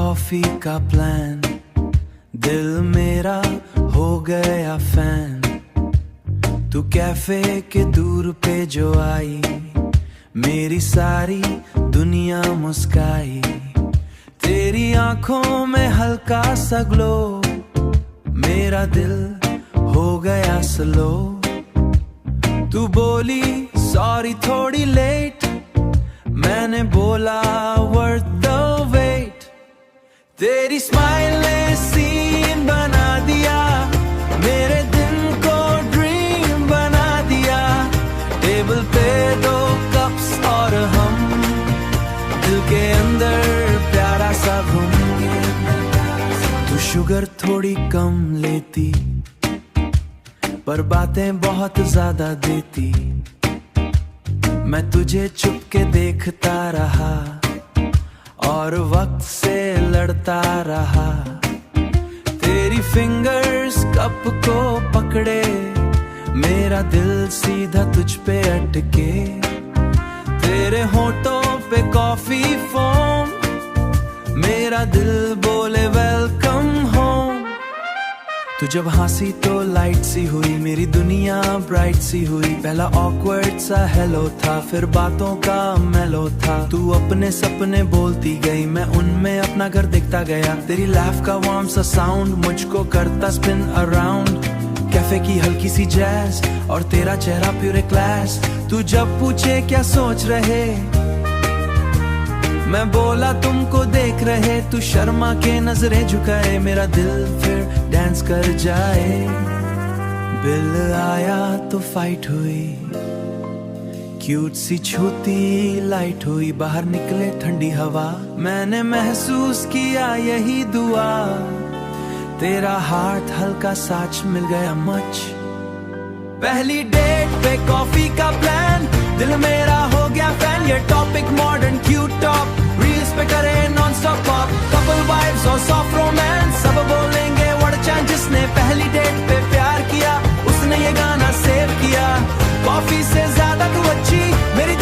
Coffee का plan, दिल मेरा हो गया फैन। तू कैफे के दूर पे जो आई, मेरी सारी दुनिया मुस्काई। तेरी आंखों में हल्का सा ग्लो, मेरा दिल हो गया स्लो। तू बोली सॉरी थोड़ी लेट, मैंने बोला वर्थ द वेट। तेरी स्माइल ने सीन बना दिया, मेरे दिन को ड्रीम बना दिया। टेबल पे 2 कप्स और हम, दिल के अंदर प्यारा सा घूम। तू शुगर थोड़ी कम लेती, पर बातें बहुत ज्यादा देती। मैं तुझे चुप के देखता रहा और वक्त से लड़ता रहा। तेरी फिंगर्स कप को पकड़े, मेरा दिल सीधा तुझ पे अटके। तेरे होठों पे कॉफी फोम, मेरा दिल बोले वेलकम होम। तू जब हंसी तो लाइट सी हुई, मेरी दुनिया ब्राइट सी हुई। पहला ऑकवर्ड सा हेलो था, फिर बातों का मेलो था। तू अपने सपने बोलती गई, मैं उनमें अपना घर देखता गया। तेरी लाफ का वार्म सा साउंड मुझको करता स्पिन अराउंड। कैफे की हल्की सी जैज और तेरा चेहरा प्यूरे क्लास। तू जब पूछे क्या सोच रहे, मैं बोला तुमको देख रहे। तू शर्मा के नजरें झुकाए, मेरा दिल फिर डांस कर जाए। बिल आया तो फाइट हुई, क्यूट सी छूती लाइट हुई। बाहर निकले ठंडी हवा, मैंने महसूस किया यही दुआ। तेरा हार्ट हल्का साच मिल गया मच। पहली डेट पे कॉफी का प्लान, दिल मेरा हो गया फैन। ये topic modern cute top, reels पे करे non stop pop. Couple vibes और सॉफ्ट रोमांस, सब बोलेंगे व्हाट अ चांस। जिसने पहली डेट पे प्यार किया, उसने ये गाना सेव किया। कॉफी से ज्यादा तू अच्छी, मेरी